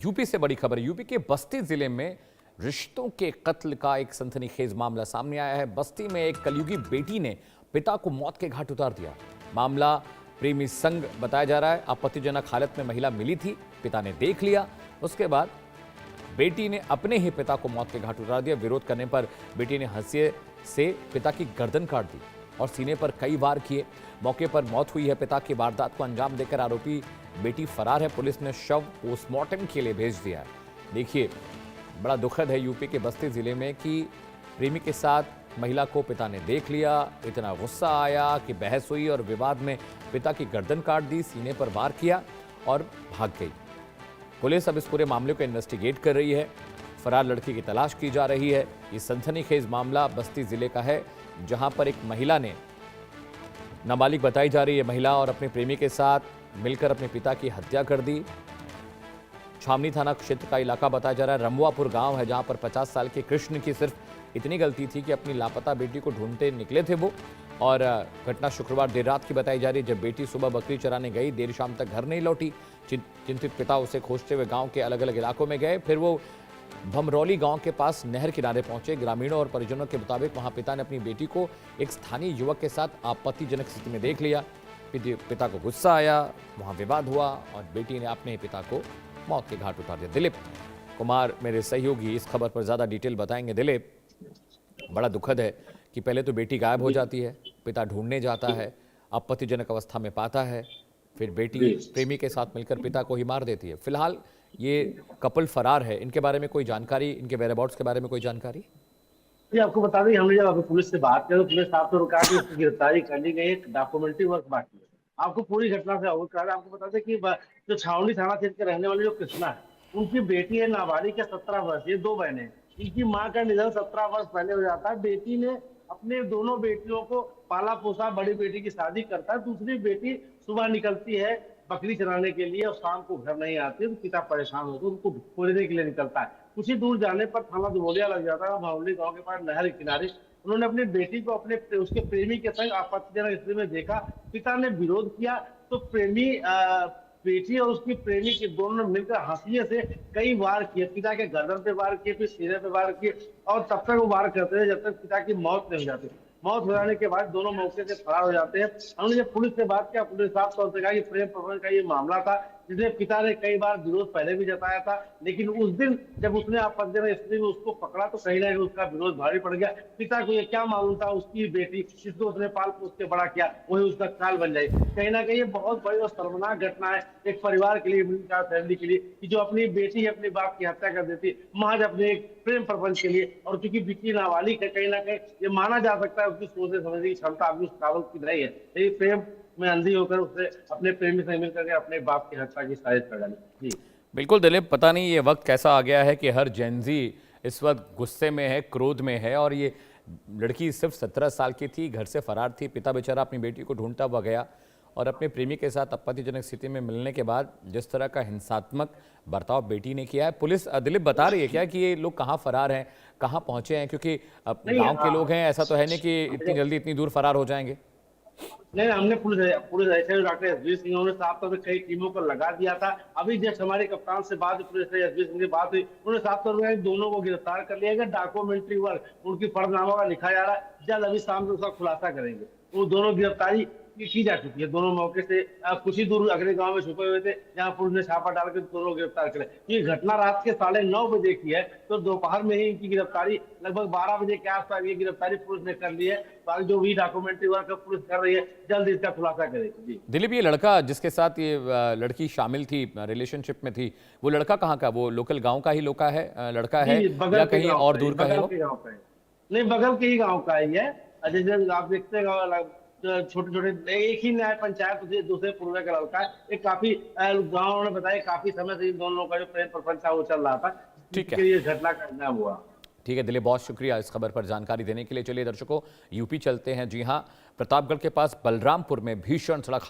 UP से बड़ी खबर। यूपी के बस्ती जिले में रिश्तों के कत्ल का एक सनसनीखेज मामला सामने आया है। बस्ती में एक कलयुगी बेटी ने पिता को मौत के घाट उतार दिया। मामला प्रेमी संग बताया जा रहा है। आपत्तिजनक हालत में महिला मिली थी, पिता ने देख लिया, उसके बाद बेटी ने अपने ही पिता को मौत के घाट उतार दिया। विरोध करने पर बेटी ने हंसिए से पिता की गर्दन काट दी और सीने पर कई वार किए। मौके पर मौत हुई है। पिता की वारदात को अंजाम देकर आरोपी बेटी फरार है। पुलिस ने शव पोस्टमार्टम के लिए भेज दिया है। देखिए, बड़ा दुखद है यूपी के बस्ती जिले में कि प्रेमी के साथ महिला को पिता ने देख लिया, इतना गुस्सा आया कि बहस हुई और विवाद में पिता की गर्दन काट दी, सीने पर वार किया और भाग गई। पुलिस अब इस पूरे मामले को इन्वेस्टिगेट कर रही है। फरार लड़की की तलाश की जा रही है। ये सनसनीखेज मामला बस्ती जिले का है, जहां पर एक महिला ने, नाबालिग बताई जा रही है महिला, और अपने प्रेमी के साथ मिलकर अपने पिता की हत्या कर दी। छावनी थाना क्षेत्र का इलाका बताया जा रहा है। रमवापुर गांव है, जहां पर 50 साल के कृष्ण की सिर्फ इतनी गलती थी कि अपनी लापता बेटी को ढूंढते निकले थे वो। और घटना शुक्रवार देर रात की बताई जा रही है, जब बेटी सुबह बकरी चराने गई, देर शाम तक घर नहीं लौटी। चिंतित पिता उसे खोजते हुए गांव के अलग अलग इलाकों में गए। फिर वो भमरौली गांव के पास नहर किनारे पहुंचे। ग्रामीणों और परिजनों के मुताबिक वहां पिता ने अपनी बेटी को एक स्थानीय युवक के साथ आपत्तिजनक स्थिति में देख लिया। पिता को गुस्सा आया, वहां विवाद हुआ और बेटी ने अपने पिता को मौत के घाट उतार दिया। दिलीप कुमार मेरे सहयोगी इस खबर पर ज्यादा डिटेल बताएंगे। दिलीप, बड़ा दुखद है कि पहले तो बेटी गायब हो जाती है, पिता ढूंढने जाता है, आपत्तिजनक अवस्था में पाता है, फिर बेटी प्रेमी के साथ मिलकर पिता को ही मार देती है। फिलहाल ये कपल फरार है, इनके बारे में कोई जानकारी, इनके वेयरअबाउट्स के बारे में कोई जानकारी? जी, आपको बता दें, हमने जब अभी पुलिस से बात की तो पुलिस साहब ने कहा कि उसकी गिरफ्तारी कर ली गई है, डॉक्यूमेंट्री वर्क बाकी है। आपको पूरी घटना से अवगत करा। आपको बता दें कि जो छावनी थाना क्षेत्र के रहने वाले जो कृष्णा है, उनकी बेटी है नाबालिग है 17 वर्ष, ये दो बहनें हैं। इनकी माँ का निधन 17 वर्ष पहले हो जाता है। बेटी ने अपने दोनों बेटियों को पाला पोसा, बड़ी बेटी की शादी करता है, दूसरी बेटी सुबह निकलती है बकरी चराने के लिए और शाम को घर नहीं आती, तो पिता परेशान होकर उनको खोजने के लिए निकलता है। कुछ ही दूर जाने पर थाना दुबोलिया लग जाता है, भावली गांव के पास नहर के किनारे उन्होंने अपनी बेटी को अपने उसके प्रेमी के संग आपत्तिजनक स्थिति में देखा। पिता ने विरोध किया तो प्रेमी बेटी और उसकी प्रेमी के दोनों ने मिलकर हंसिए से कई वार किए। पिता के गर्दन पे वार किए, फिर सीने पे वार किए और तब तक वो वार करते रहे जब तक पिता की मौत नहीं हो जाती। मौत हो जाने के बाद दोनों मौके से फरार हो जाते हैं। हमने जब पुलिस से बात किया, पुलिस साफ तौर से कहा कि प्रेम प्रकरण का ये मामला था, जिसमें पिता ने कई बार विरोध पहले भी जताया था, लेकिन उस दिन जब उसने आपत्तिजनक स्थिति में उसको पकड़ा तो कहीं ना कहीं उसका विरोध भारी पड़ गया। पिता को ये क्या मालूम था उसकी बेटी जिसको उसने पाल पोस के बड़ा किया वही उसका काल बन जाए। कहीं ना कहीं ये बहुत बड़ी और शर्मनाक घटना है एक परिवार के लिए, मिडिल क्लास फैमिली के लिए, कि जो अपनी बेटी अपने बाप की हत्या कर देती महज अपने एक प्रेम प्रपंच के लिए। और चूंकि बिकी नाबालिग है, कहीं ना कहीं ये माना जा सकता है उसकी सोचने समझने की क्षमता अभी उस काबल की नहीं है। लेकिन प्रेम में अंधी होकर उसने अपने प्रेमी से मिलकर के अपने बाप की हत्या की साजिश कर डाली। जी बिल्कुल दिलीप, पता नहीं ये वक्त कैसा आ गया है कि हर जेनजी इस वक्त गुस्से में है, क्रोध में है। और ये लड़की सिर्फ 17 साल की थी, घर से फरार थी। पिता बेचारा अपनी बेटी को ढूंढता हुआ गया और अपने प्रेमी के साथ आपत्तिजनक स्थिति में मिलने के बाद जिस तरह का हिंसात्मक बर्ताव बेटी ने किया है, पुलिस दिलीप बता रही है क्या कि ये लोग कहाँ फरार हैं, कहाँ पहुंचे हैं? क्योंकि गांव के लोग हैं, ऐसा तो है नहीं कि इतनी जल्दी इतनी दूर फरार हो जाएंगे। नहीं, हमने पुलिस ऐसे डॉक्टर एसबी सिंह, उन्होंने साफ तौर पर कई टीमों को लगा दिया था। अभी जस्ट हमारे कप्तान से बात पुलिस एसबी सिंह से बात हुई, उन्होंने साफ तौर पर दोनों को गिरफ्तार कर लिया गया। डॉक्यूमेंट्री वर्क उनकी फर्जनामा का लिखा जा रहा है, जल्द अभी शाम को उसका खुलासा करेंगे। वो दोनों गिरफ्तारी की जा चुकी है। दोनों मौके से कुछ ही दूर अगले गांव में छुपे हुए थे, जहां पुलिस ने छापा डालकर दोनों गिरफ्तार करे। ये घटना रात के 9:30 बजे की है, तो दोपहर में ही इनकी गिरफ्तारी, लगभग 12 बजे के आसपास ये गिरफ्तारी पुलिस ने कर ली है। बाकी जो भी डॉक्यूमेंट्री वर्क पुलिस कर रही है, जल्द इसका खुलासा करेगी। जी दिलीप, ये लड़का जिसके साथ ये लड़की शामिल थी, रिलेशनशिप में थी, वो लड़का कहाँ का? वो लोकल गांव का ही लड़का है या कहीं और दूर का है? वो नहीं, बगल के ही गाँव का ही है। जैसे आप देखते हैं छोटे छोटे एक ही न्याय पंचायत दूसरे पूर्व का लड़का है। एक काफी गाँव ने बताया काफी समय से इन दोनों लोगों का जो प्रेम प्रपंच था वो चल रहा था, ठीक जिसके है, ये घटना का अंजाम हुआ। ठीक है दिलीप, बहुत शुक्रिया इस खबर पर जानकारी देने के लिए। चलिए दर्शकों, यूपी चलते हैं। जी हाँ, प्रतापगढ़ के पास बलरामपुर में भीषण सड़क हादसा